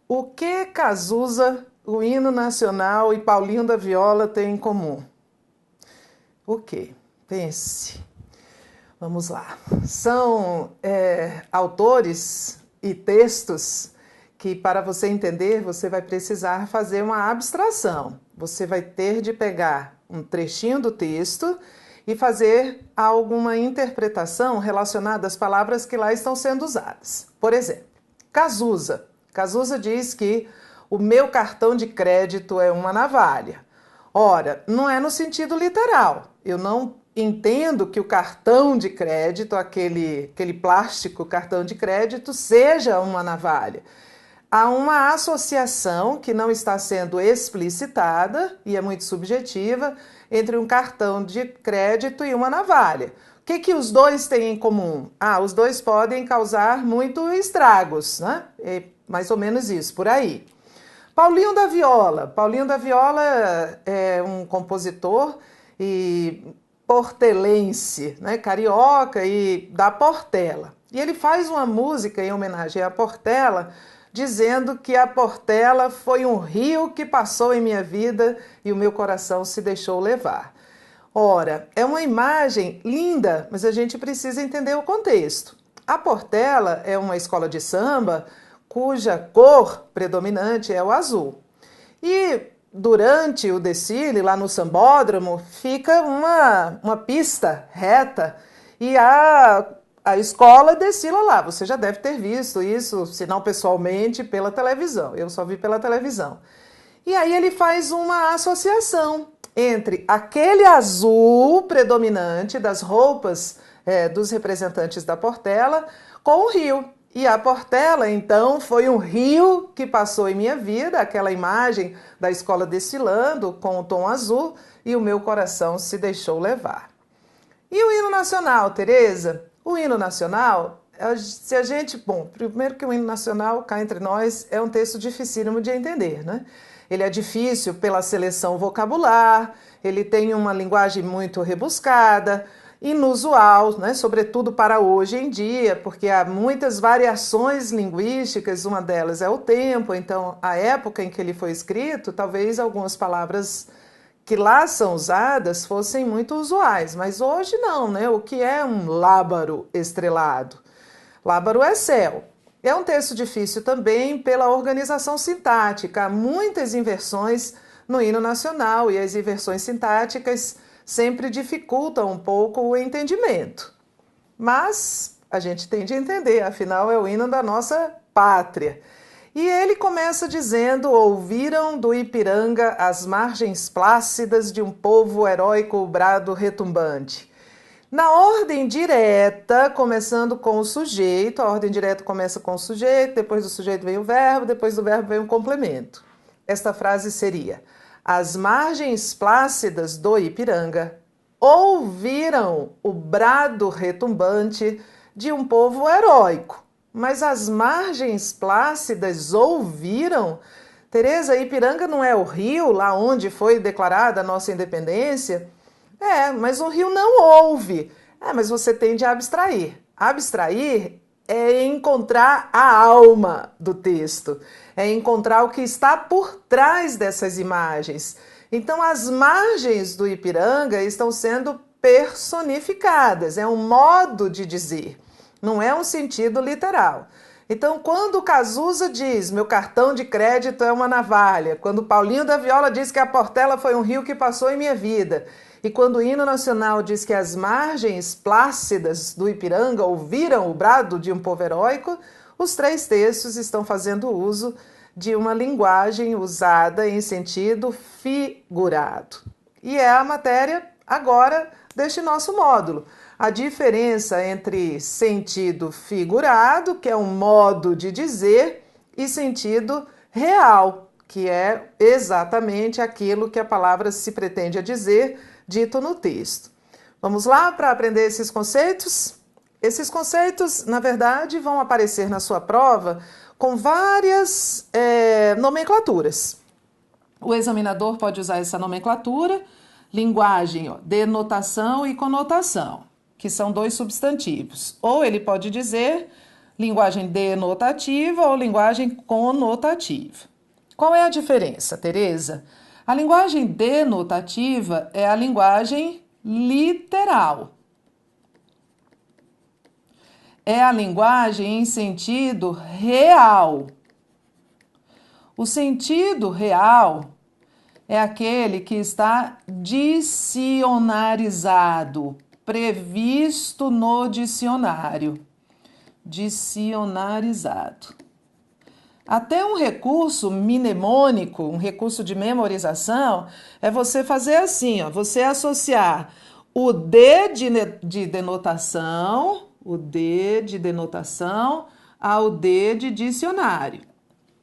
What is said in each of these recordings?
O que Cazuza, o hino nacional e Paulinho da Viola têm em comum? O quê? Pense. Vamos lá. São autores e textos que, para você entender, você vai precisar fazer uma abstração. Você vai ter de pegar um trechinho do texto e fazer alguma interpretação relacionada às palavras que lá estão sendo usadas. Por exemplo, Cazuza. Cazuza diz que o meu cartão de crédito é uma navalha. Ora, não é no sentido literal. Eu não entendo que o cartão de crédito, aquele plástico cartão de crédito, seja uma navalha. Há uma associação que não está sendo explicitada e é muito subjetiva entre um cartão de crédito e uma navalha. O que os dois têm em comum? Os dois podem causar muitos estragos, né? É mais ou menos isso, por aí. Paulinho da Viola. Paulinho da Viola é um compositor e portelense, né? Carioca e da Portela. E ele faz uma música em homenagem à Portela, dizendo que a Portela foi um rio que passou em minha vida e o meu coração se deixou levar. Ora, é uma imagem linda, mas a gente precisa entender o contexto. A Portela é uma escola de samba cuja cor predominante é o azul. E durante o desfile, lá no sambódromo, fica uma pista reta e a escola desfila lá. Você já deve ter visto isso, se não pessoalmente, pela televisão. Eu só vi pela televisão. E aí ele faz uma associação entre aquele azul predominante das roupas dos representantes da Portela com o rio. E a Portela, então, foi um rio que passou em minha vida, aquela imagem da escola desfilando com o tom azul, e o meu coração se deixou levar. E o hino nacional, Tereza? O hino nacional, se a gente... Bom, primeiro que o hino nacional, cá entre nós, é um texto dificílimo de entender, né? Ele é difícil pela seleção vocabular, ele tem uma linguagem muito rebuscada, inusual, né? Sobretudo para hoje em dia, porque há muitas variações linguísticas, uma delas é o tempo, então a época em que ele foi escrito, talvez algumas palavras que lá são usadas fossem muito usuais, mas hoje não, né? O que é um lábaro estrelado? Lábaro é céu. É um texto difícil também pela organização sintática, há muitas inversões no hino nacional e as inversões sintáticas sempre dificultam um pouco o entendimento. Mas a gente tem de entender, afinal é o hino da nossa pátria. E ele começa dizendo: ouviram do Ipiranga as margens plácidas de um povo heróico brado retumbante. Na ordem direta, começando com o sujeito, a ordem direta começa com o sujeito, depois do sujeito vem o verbo, depois do verbo vem o complemento. Esta frase seria: as margens plácidas do Ipiranga ouviram o brado retumbante de um povo heróico. Mas as margens plácidas ouviram? Tereza, Ipiranga não é o rio lá onde foi declarada a nossa independência? Mas o rio não ouve. Mas você tem de abstrair. Abstrair é encontrar a alma do texto, é encontrar o que está por trás dessas imagens. Então, as margens do Ipiranga estão sendo personificadas, é um modo de dizer, não é um sentido literal. Então, quando Cazuza diz meu cartão de crédito é uma navalha, quando Paulinho da Viola diz que a Portela foi um rio que passou em minha vida, e quando o hino nacional diz que as margens plácidas do Ipiranga ouviram o brado de um povo heróico, os três textos estão fazendo uso de uma linguagem usada em sentido figurado. E é a matéria agora deste nosso módulo. A diferença entre sentido figurado, que é um modo de dizer, e sentido real, que é exatamente aquilo que a palavra se pretende a dizer, dito no texto. Vamos lá para aprender esses conceitos? Esses conceitos, na verdade, vão aparecer na sua prova com várias nomenclaturas. O examinador pode usar essa nomenclatura, linguagem, denotação e conotação, que são dois substantivos. Ou ele pode dizer linguagem denotativa ou linguagem conotativa. Qual é a diferença, Tereza? A linguagem denotativa é a linguagem literal. É a linguagem em sentido real. O sentido real é aquele que está dicionarizado, previsto no dicionário. Dicionarizado. Até um recurso mnemônico, um recurso de memorização, é você fazer assim, ó, você associar o D de denotação, o D de denotação ao D de dicionário.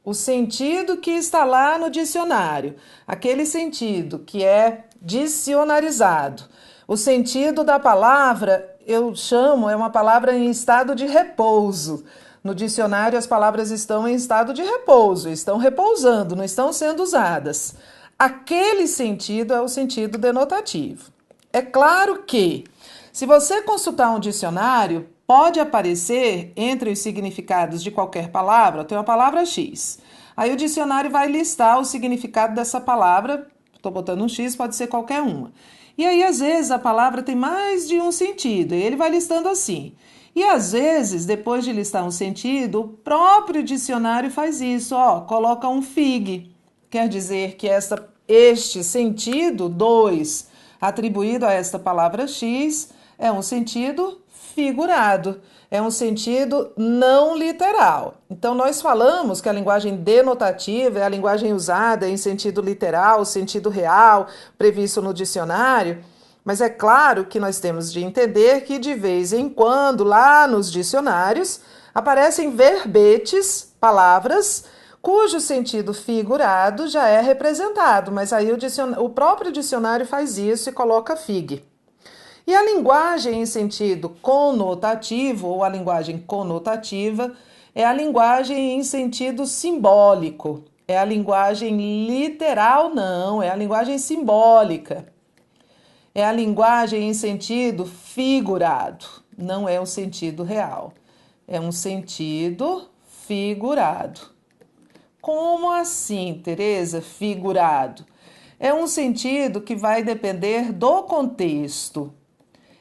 O sentido que está lá no dicionário, aquele sentido que é dicionarizado. O sentido da palavra, eu chamo, é uma palavra em estado de repouso. No dicionário, as palavras estão em estado de repouso, estão repousando, não estão sendo usadas. Aquele sentido é o sentido denotativo. É claro que, se você consultar um dicionário, pode aparecer entre os significados de qualquer palavra, tem uma palavra X. Aí o dicionário vai listar o significado dessa palavra, estou botando um X, pode ser qualquer uma. E aí, às vezes, a palavra tem mais de um sentido, e ele vai listando assim. E às vezes, depois de listar um sentido, o próprio dicionário faz isso, ó, coloca um fig. Quer dizer que este sentido, 2, atribuído a esta palavra X, é um sentido figurado, é um sentido não literal. Então, nós falamos que a linguagem denotativa é a linguagem usada em sentido literal, sentido real, previsto no dicionário, mas é claro que nós temos de entender que, de vez em quando, lá nos dicionários, aparecem verbetes, palavras, cujo sentido figurado já é representado, mas aí o próprio dicionário faz isso e coloca fig. E a linguagem em sentido conotativo, ou a linguagem conotativa, é a linguagem em sentido simbólico. É a linguagem literal, não, é a linguagem simbólica. É a linguagem em sentido figurado, não é um sentido real. É um sentido figurado. Como assim, Tereza? Figurado? É um sentido que vai depender do contexto.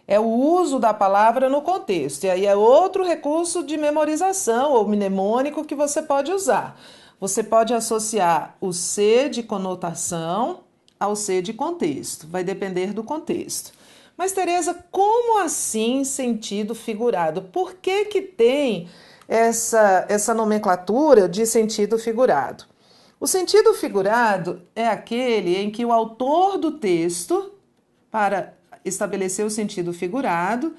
É o uso da palavra no contexto. E aí é outro recurso de memorização ou mnemônico que você pode usar. Você pode associar o C de conotação ao C de contexto. Vai depender do contexto. Mas, Tereza, como assim sentido figurado? Por que que tem essa nomenclatura de sentido figurado? O sentido figurado é aquele em que o autor do texto, para estabelecer o sentido figurado,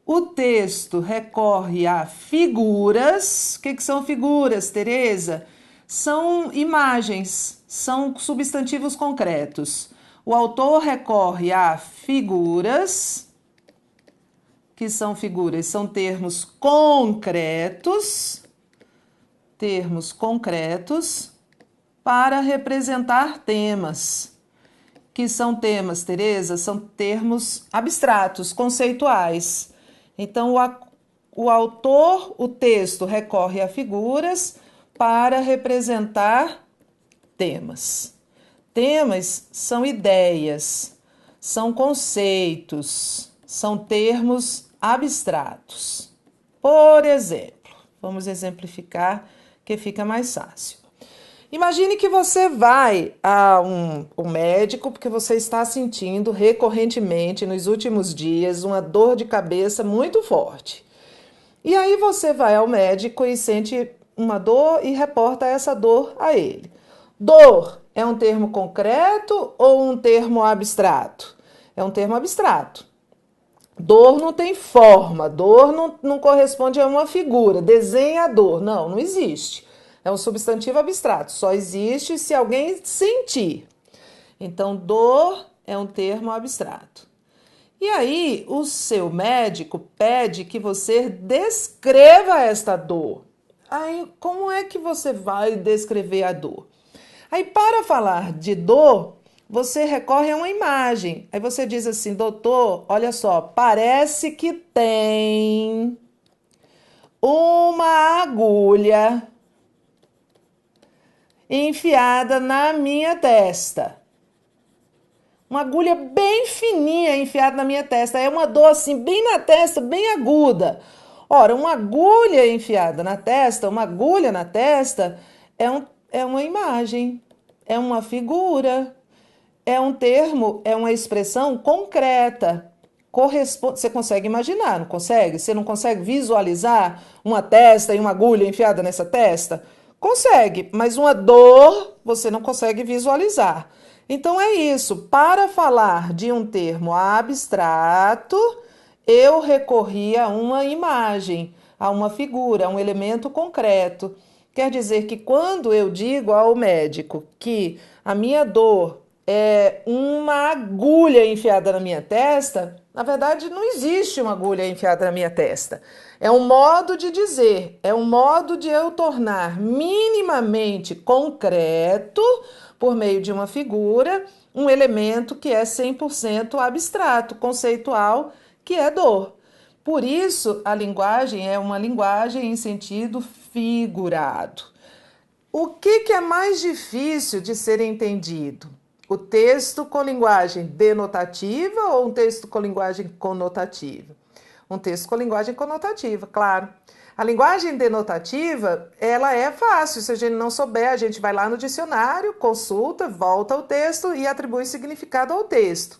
o texto recorre a figuras. O que são figuras, Tereza? São imagens, são substantivos concretos. O autor recorre a figuras. Que são figuras? São termos concretos para representar temas. Que são temas, Tereza? São termos abstratos, conceituais. Então, o autor, o texto, recorre a figuras para representar temas. Temas são ideias, são conceitos, são termos abstratos. Por exemplo, vamos exemplificar que fica mais fácil. Imagine que você vai a um médico porque você está sentindo recorrentemente nos últimos dias uma dor de cabeça muito forte. E aí você vai ao médico e sente uma dor e reporta essa dor a ele. Dor é um termo concreto ou um termo abstrato? É um termo abstrato. Dor não tem forma, dor não corresponde a uma figura, desenha a dor. Não existe. É um substantivo abstrato, só existe se alguém sentir. Então, dor é um termo abstrato. E aí, o seu médico pede que você descreva esta dor. Aí, como é que você vai descrever a dor? Aí, para falar de dor, você recorre a uma imagem. Aí você diz assim, doutor, olha só, parece que tem uma agulha enfiada na minha testa. Uma agulha bem fininha enfiada na minha testa. É uma dor assim, bem na testa, bem aguda. Ora, uma agulha enfiada na testa, uma agulha na testa, é uma imagem, é uma figura, é um termo, é uma expressão concreta. Você consegue imaginar, não consegue? Você não consegue visualizar uma testa e uma agulha enfiada nessa testa? Consegue, mas uma dor você não consegue visualizar. Então é isso. Para falar de um termo abstrato, eu recorri a uma imagem, a uma figura, a um elemento concreto. Quer dizer que quando eu digo ao médico que a minha dor é uma agulha enfiada na minha testa, na verdade não existe uma agulha enfiada na minha testa. É um modo de dizer, é um modo de eu tornar minimamente concreto, por meio de uma figura, um elemento que é 100% abstrato, conceitual, que é dor. Por isso, a linguagem é uma linguagem em sentido figurado. O que é mais difícil de ser entendido? O texto com linguagem denotativa ou um texto com linguagem conotativa? Um texto com linguagem conotativa, claro. A linguagem denotativa, ela é fácil. Se a gente não souber, a gente vai lá no dicionário, consulta, volta ao texto e atribui significado ao texto.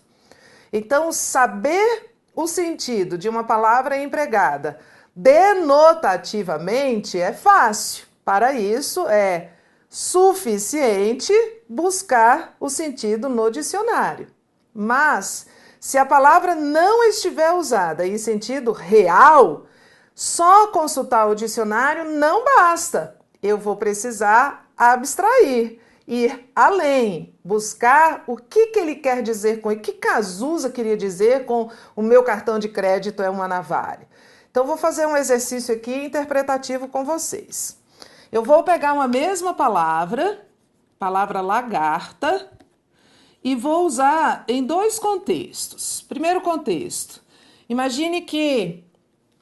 Então, saber o sentido de uma palavra empregada denotativamente é fácil. Para isso, é suficiente buscar o sentido no dicionário. Mas, se a palavra não estiver usada em sentido real, só consultar o dicionário não basta. Eu vou precisar abstrair, ir além, buscar o que ele quer dizer com isso, o que Cazuza queria dizer com o meu cartão de crédito é uma navalha. Então, vou fazer um exercício aqui interpretativo com vocês. Eu vou pegar uma mesma palavra lagarta, e vou usar em dois contextos. Primeiro contexto, imagine que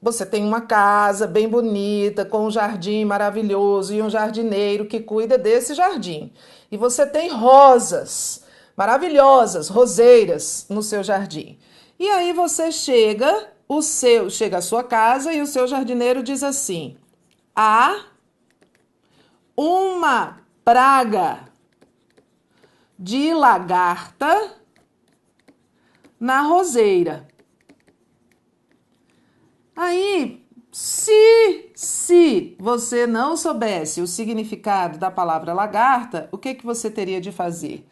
você tem uma casa bem bonita, com um jardim maravilhoso e um jardineiro que cuida desse jardim. E você tem rosas maravilhosas, roseiras no seu jardim. E aí você chega à sua casa e o seu jardineiro diz assim: há uma praga de lagarta na roseira. Aí, se você não soubesse o significado da palavra lagarta, o que você teria de fazer?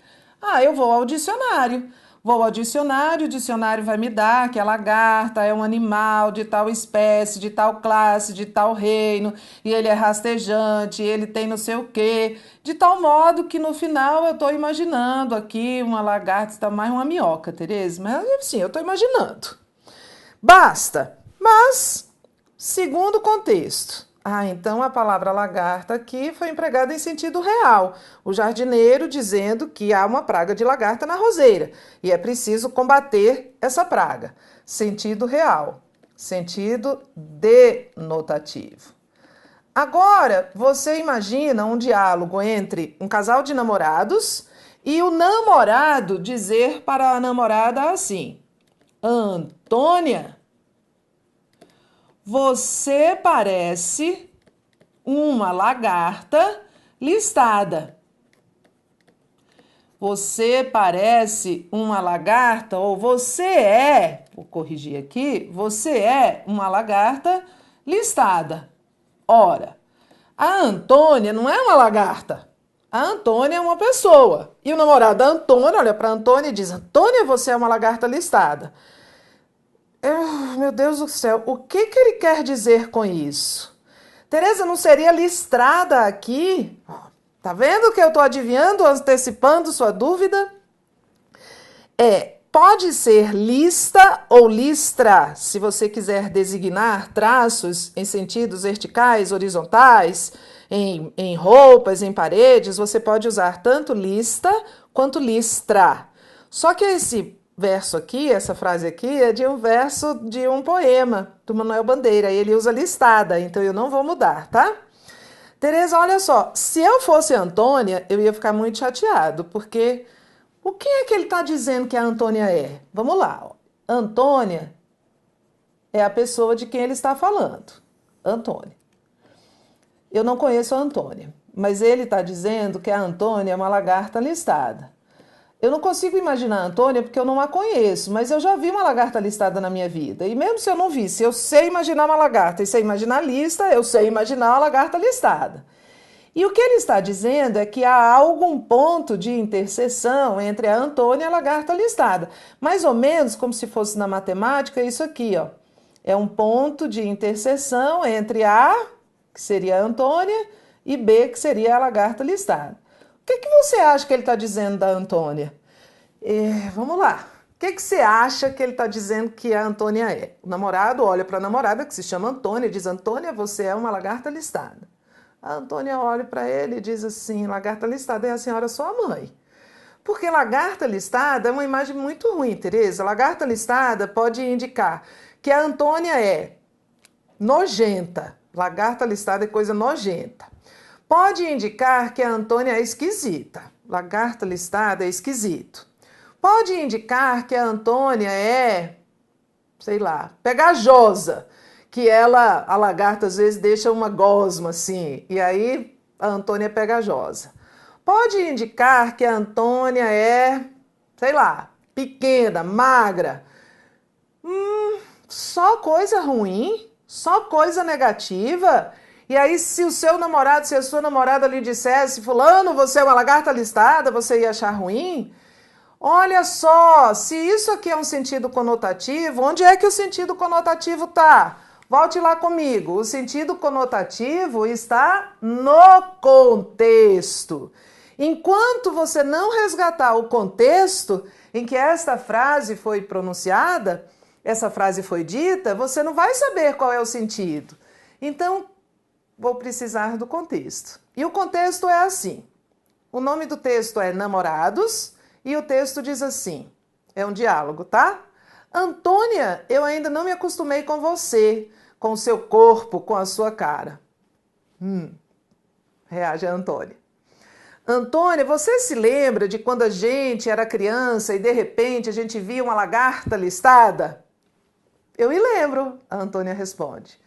Eu vou ao dicionário. Vou ao dicionário, o dicionário vai me dar que a lagarta é um animal de tal espécie, de tal classe, de tal reino, e ele é rastejante, ele tem não sei o quê, de tal modo que no final eu estou imaginando aqui uma lagarta, está mais uma minhoca, Tereza, mas assim, eu estou imaginando. Basta! Mas, segundo o contexto, então a palavra lagarta aqui foi empregada em sentido real. O jardineiro dizendo que há uma praga de lagarta na roseira e é preciso combater essa praga. Sentido real, sentido denotativo. Agora, você imagina um diálogo entre um casal de namorados e o namorado dizer para a namorada assim: Antônia, você parece uma lagarta listada. Você parece uma lagarta, ou vou corrigir aqui, você é uma lagarta listada. Ora, a Antônia não é uma lagarta. A Antônia é uma pessoa. E o namorado da Antônia olha para a Antônia e diz: Antônia, você é uma lagarta listada. Meu Deus do céu, o que ele quer dizer com isso? Tereza, não seria listrada aqui? Tá vendo que eu estou adivinhando, antecipando sua dúvida? Pode ser lista ou listra, se você quiser designar traços em sentidos verticais, horizontais, em roupas, em paredes, você pode usar tanto lista quanto listra. Só que esse verso aqui, essa frase aqui, é de um verso de um poema do Manuel Bandeira. Ele usa listada, então eu não vou mudar, tá? Tereza, olha só, se eu fosse Antônia, eu ia ficar muito chateado, porque o que é que ele está dizendo que a Antônia é? Vamos lá, ó. Antônia é a pessoa de quem ele está falando. Antônia. Eu não conheço a Antônia, mas ele está dizendo que a Antônia é uma lagarta listada. Eu não consigo imaginar a Antônia porque eu não a conheço, mas eu já vi uma lagarta listada na minha vida. E mesmo se eu não visse, eu sei imaginar uma lagarta e sei imaginar a lista, eu sei imaginar uma lagarta listada. E o que ele está dizendo é que há algum ponto de interseção entre a Antônia e a lagarta listada. Mais ou menos como se fosse na matemática, isso aqui, ó. É um ponto de interseção entre A, que seria a Antônia, e B, que seria a lagarta listada. O que você acha que ele está dizendo da Antônia? Vamos lá. O que você acha que ele está dizendo que a Antônia é? O namorado olha para a namorada, que se chama Antônia, e diz: Antônia, você é uma lagarta listada. A Antônia olha para ele e diz assim: lagarta listada é a senhora sua mãe. Porque lagarta listada é uma imagem muito ruim, Tereza. Lagarta listada pode indicar que a Antônia é nojenta. Lagarta listada é coisa nojenta. Pode indicar que a Antônia é esquisita. Lagarta listada é esquisito. Pode indicar que a Antônia é, sei lá, pegajosa. Que ela, a lagarta, às vezes deixa uma gosma assim. E aí a Antônia é pegajosa. Pode indicar que a Antônia é, sei lá, pequena, magra. Só coisa ruim, só coisa negativa. E aí, se o seu namorado, se a sua namorada lhe dissesse: fulano, você é uma lagarta listada, você ia achar ruim? Olha só, se isso aqui é um sentido conotativo, onde é que o sentido conotativo está? Volte lá comigo. O sentido conotativo está no contexto. Enquanto você não resgatar o contexto em que esta frase foi pronunciada, essa frase foi dita, você não vai saber qual é o sentido. Então, vou precisar do contexto. E o contexto é assim. O nome do texto é Namorados e o texto diz assim. É um diálogo, tá? Antônia, eu ainda não me acostumei com você, com o seu corpo, com a sua cara. Reage a Antônia. Antônia, você se lembra de quando a gente era criança e de repente a gente via uma lagarta listada? Eu me lembro, a Antônia responde.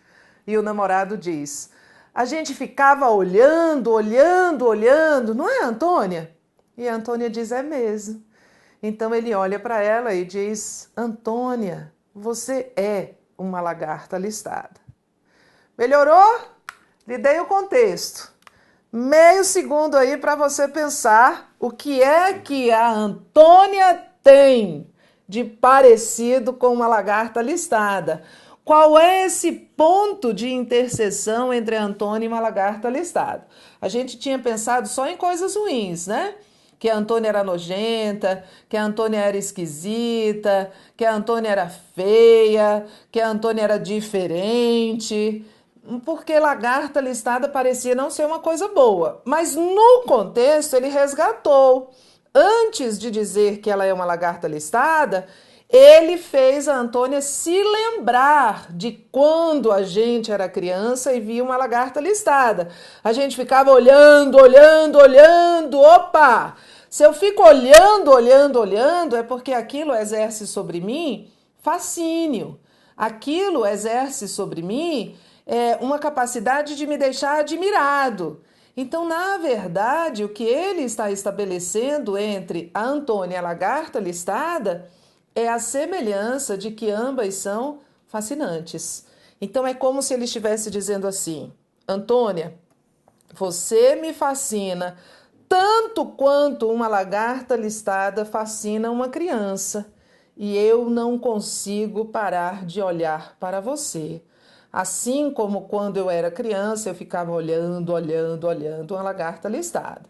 E o namorado diz: a gente ficava olhando, olhando, olhando, não é, Antônia? E a Antônia diz: é mesmo. Então ele olha para ela e diz: Antônia, você é uma lagarta listada. Melhorou? Lhe dei o contexto. Meio segundo aí para você pensar o que é que a Antônia tem de parecido com uma lagarta listada. Qual é esse ponto de interseção entre a Antônia e uma lagarta listada? A gente tinha pensado só em coisas ruins, né? Que a Antônia era nojenta, que a Antônia era esquisita, que a Antônia era feia, que a Antônia era diferente, porque lagarta listada parecia não ser uma coisa boa. Mas no contexto ele resgatou. Antes de dizer que ela é uma lagarta listada, ele fez a Antônia se lembrar de quando a gente era criança e via uma lagarta listada. A gente ficava olhando, olhando, olhando. Opa! Se eu fico olhando, olhando, olhando, é porque aquilo exerce sobre mim fascínio. Aquilo exerce sobre mim uma capacidade de me deixar admirado. Então, na verdade, o que ele está estabelecendo entre a Antônia e a lagarta listada é a semelhança de que ambas são fascinantes. Então, é como se ele estivesse dizendo assim: Antônia, você me fascina tanto quanto uma lagarta listada fascina uma criança, e eu não consigo parar de olhar para você. Assim como quando eu era criança, eu ficava olhando, olhando, olhando uma lagarta listada.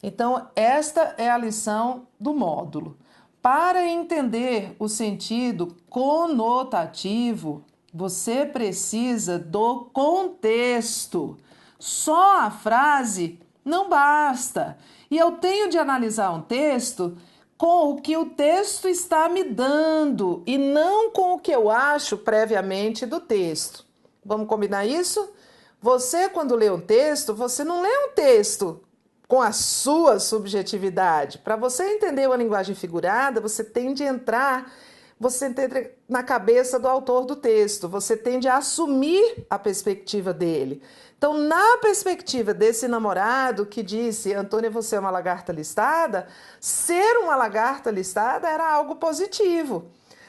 Então, esta é a lição do módulo. Para entender o sentido conotativo, você precisa do contexto. Só a frase não basta. E eu tenho de analisar um texto com o que o texto está me dando e não com o que eu acho previamente do texto. Vamos combinar isso? Você, quando lê um texto, você não lê um texto com a sua subjetividade. Para você entender uma linguagem figurada, você tem de entrar, você entra na cabeça do autor do texto, você tem de assumir a perspectiva dele. Então, na perspectiva desse namorado que disse, Antônia, você é uma lagarta listada, ser uma lagarta listada era algo positivo.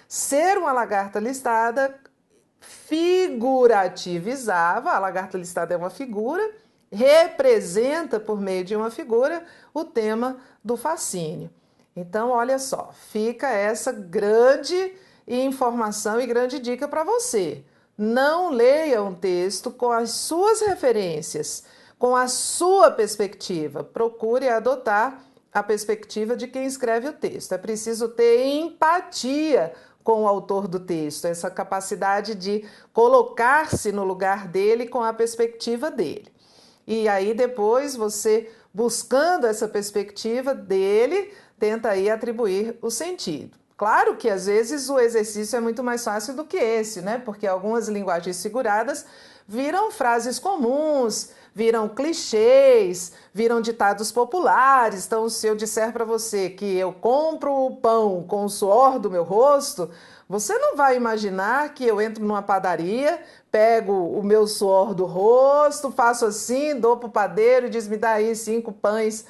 Ser uma lagarta listada figurativizava, a lagarta listada é uma figura, representa por meio de uma figura o tema do fascínio. Então, olha só, fica essa grande informação e grande dica para você. Não leia um texto com as suas referências, com a sua perspectiva. Procure adotar a perspectiva de quem escreve o texto. É preciso ter empatia com o autor do texto, essa capacidade de colocar-se no lugar dele com a perspectiva dele. E aí depois você, buscando essa perspectiva dele, tenta aí atribuir o sentido. Claro que às vezes o exercício é muito mais fácil do que esse, né? Porque algumas linguagens figuradas viram frases comuns, viram clichês, viram ditados populares. Então, se eu disser para você que eu compro o pão com o suor do meu rosto, você não vai imaginar que eu entro numa padaria, pego o meu suor do rosto, faço assim, dou para o padeiro e diz, me dá aí 5 pães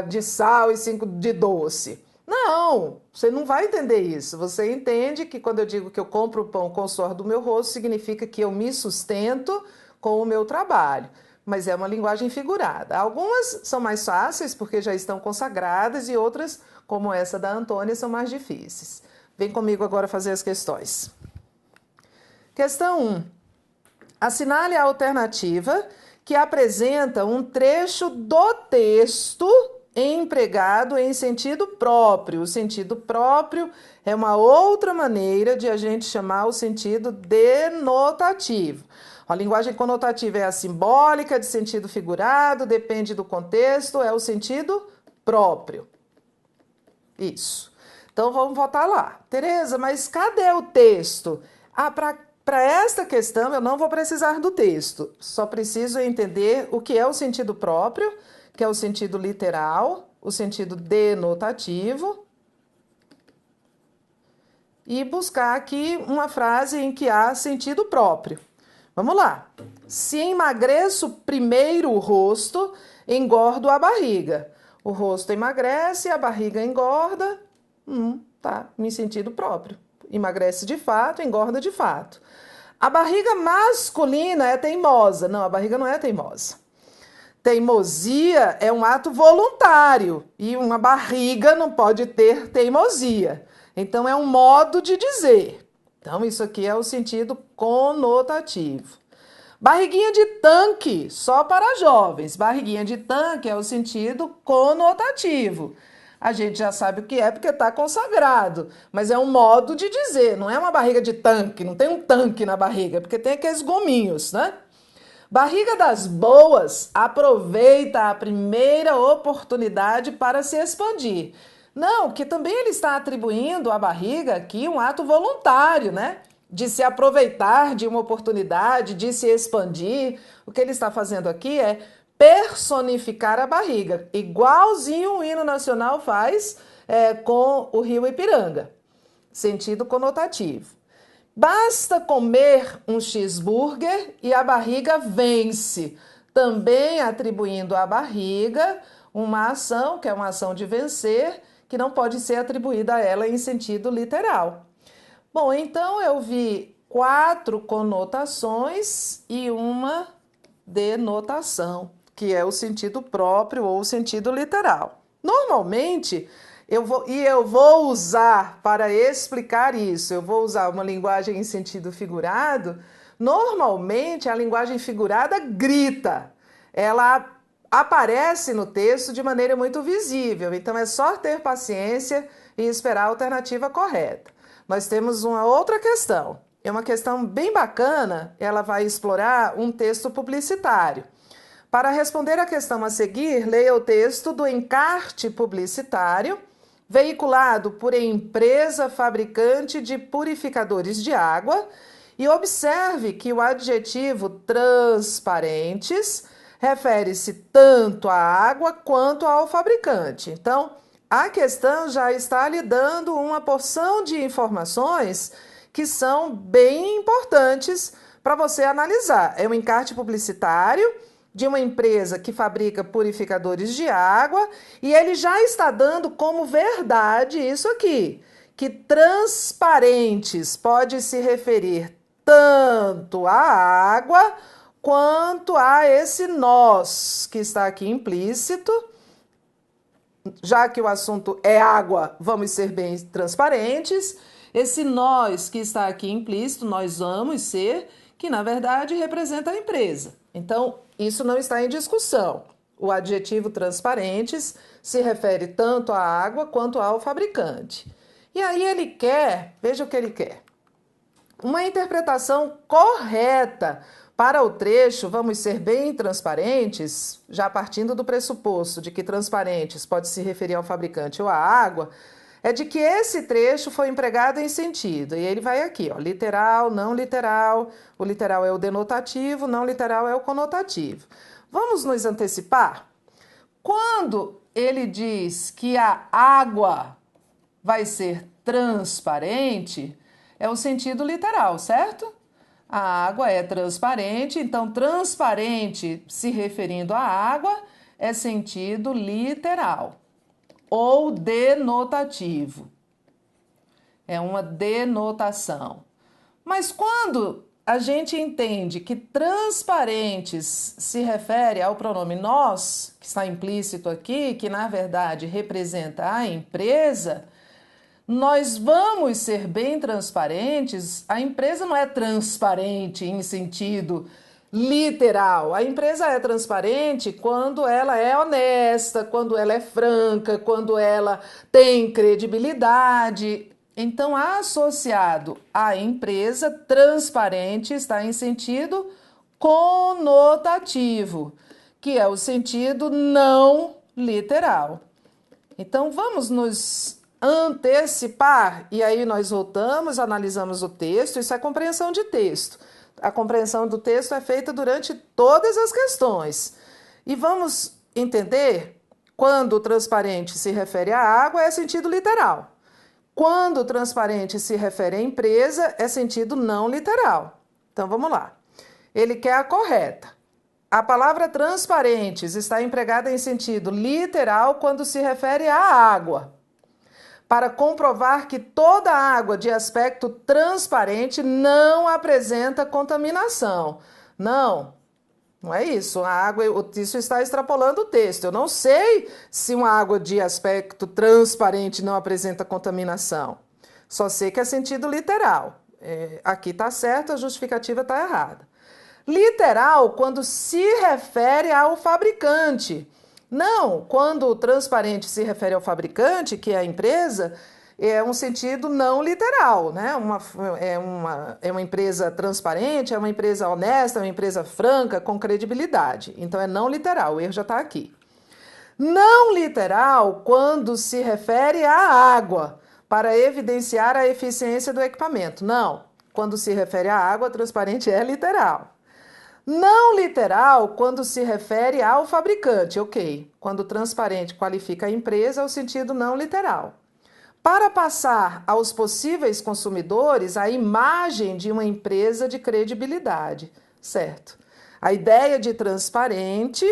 de sal e 5 de doce. Não, você não vai entender isso. Você entende que quando eu digo que eu compro o pão com o suor do meu rosto, significa que eu me sustento com o meu trabalho. Mas é uma linguagem figurada. Algumas são mais fáceis porque já estão consagradas e outras, como essa da Antônia, são mais difíceis. Vem comigo agora fazer as questões. Questão 1. Assinale a alternativa que apresenta um trecho do texto empregado em sentido próprio. O sentido próprio é uma outra maneira de a gente chamar o sentido denotativo. A linguagem conotativa é a simbólica, de sentido figurado, depende do contexto, é o sentido próprio. Isso. Então vamos voltar lá. Tereza, mas cadê o texto? Para esta questão eu não vou precisar do texto, só preciso entender o que é o sentido próprio, que é o sentido literal, o sentido denotativo, e buscar aqui uma frase em que há sentido próprio. Vamos lá. Se emagreço primeiro o rosto, engordo a barriga. O rosto emagrece, a barriga engorda, tá, em sentido próprio. Emagrece de fato, engorda de fato. A barriga masculina é teimosa. Não, a barriga não é teimosa. Teimosia é um ato voluntário e uma barriga não pode ter teimosia. Então, é um modo de dizer. Então, isso aqui é o sentido conotativo. Barriguinha de tanque, só para jovens. Barriguinha de tanque é o sentido conotativo. A gente já sabe o que é porque está consagrado, mas é um modo de dizer, não é uma barriga de tanque, não tem um tanque na barriga, porque tem aqueles gominhos, né? Barriga das boas aproveita a primeira oportunidade para se expandir. Não, que também ele está atribuindo à barriga aqui um ato voluntário, né? De se aproveitar de uma oportunidade, de se expandir. O que ele está fazendo aqui é personificar a barriga, igualzinho o hino nacional faz com o rio Ipiranga. Sentido conotativo. Basta comer um cheeseburger e a barriga vence, também atribuindo à barriga uma ação, que é uma ação de vencer, que não pode ser atribuída a ela em sentido literal. Bom, então eu vi 4 conotações e uma denotação, que é o sentido próprio ou o sentido literal. Normalmente, eu vou usar, para explicar isso, eu vou usar uma linguagem em sentido figurado. Normalmente, a linguagem figurada grita, ela aparece no texto de maneira muito visível, então é só ter paciência e esperar a alternativa correta. Nós temos uma outra questão, é uma questão bem bacana, ela vai explorar um texto publicitário. Para responder a questão a seguir, leia o texto do encarte publicitário veiculado por empresa fabricante de purificadores de água. E observe que o adjetivo transparentes refere-se tanto à água quanto ao fabricante. Então, a questão já está lhe dando uma porção de informações que são bem importantes para você analisar. É um encarte publicitário de uma empresa que fabrica purificadores de água e ele já está dando como verdade isso aqui, que transparentes pode se referir tanto à água quanto a esse nós que está aqui implícito. Já que o assunto é água, vamos ser bem transparentes. Esse nós que está aqui implícito, nós vamos ser, que na verdade representa a empresa. Então, isso não está em discussão. O adjetivo transparentes se refere tanto à água quanto ao fabricante. E aí ele quer, veja o que ele quer, uma interpretação correta para o trecho, vamos ser bem transparentes, já partindo do pressuposto de que transparentes pode se referir ao fabricante ou à água, é de que esse trecho foi empregado em sentido. E ele vai aqui, ó, literal, não literal. O literal é o denotativo, não literal é o conotativo. Vamos nos antecipar? Quando ele diz que a água vai ser transparente, é o sentido literal, certo? A água é transparente, então transparente se referindo à água é sentido literal ou denotativo. É uma denotação. Mas quando a gente entende que transparentes se refere ao pronome nós, que está implícito aqui, que na verdade representa a empresa, nós vamos ser bem transparentes. A empresa não é transparente em sentido literal. A empresa é transparente quando ela é honesta, quando ela é franca, quando ela tem credibilidade. Então, associado à empresa, transparente está em sentido conotativo, que é o sentido não literal. Então, vamos nos antecipar, e aí nós voltamos, analisamos o texto. Isso é compreensão de texto. A compreensão do texto é feita durante todas as questões. E vamos entender, quando o transparente se refere à água, é sentido literal. Quando o transparente se refere à empresa, é sentido não literal. Então, vamos lá. Ele quer a correta. A palavra transparentes está empregada em sentido literal quando se refere à água, para comprovar que toda água de aspecto transparente não apresenta contaminação. Não é isso. A água, isso está extrapolando o texto. Eu não sei se uma água de aspecto transparente não apresenta contaminação. Só sei que é sentido literal. Aqui está certo, a justificativa está errada. Literal quando se refere ao fabricante. Não, quando o transparente se refere ao fabricante, que é a empresa, é um sentido não literal, né? É uma empresa transparente, é uma empresa honesta, é uma empresa franca, com credibilidade. Então é não literal, o erro já está aqui. Não literal quando se refere à água, para evidenciar a eficiência do equipamento. Não, quando se refere à água, transparente é literal. Não literal quando se refere ao fabricante, ok. Quando transparente qualifica a empresa, é o sentido não literal. Para passar aos possíveis consumidores a imagem de uma empresa de credibilidade, certo? A ideia de transparente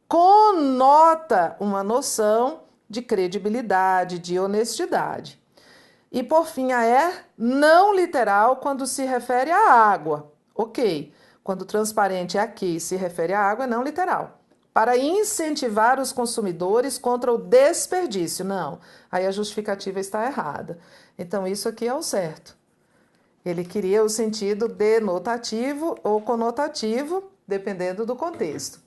conota uma noção de credibilidade, de honestidade. E por fim, a não literal quando se refere à água, ok. Quando transparente aqui se refere à água, é não literal. Para incentivar os consumidores contra o desperdício. Não, aí a justificativa está errada. Então, isso aqui é o certo. Ele queria o sentido denotativo ou conotativo, dependendo do contexto.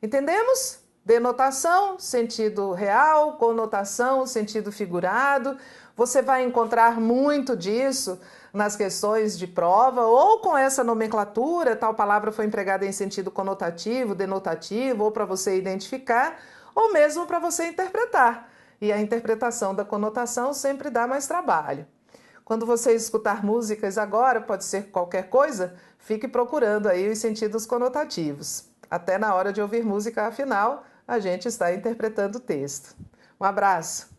Entendemos? Denotação, sentido real, conotação, sentido figurado. Você vai encontrar muito disso nas questões de prova, ou com essa nomenclatura, tal palavra foi empregada em sentido conotativo, denotativo, ou para você identificar, ou mesmo para você interpretar. e a interpretação da conotação sempre dá mais trabalho. Quando você escutar músicas agora, pode ser qualquer coisa, fique procurando aí os sentidos conotativos. Até na hora de ouvir música, afinal, a gente está interpretando o texto. Um abraço!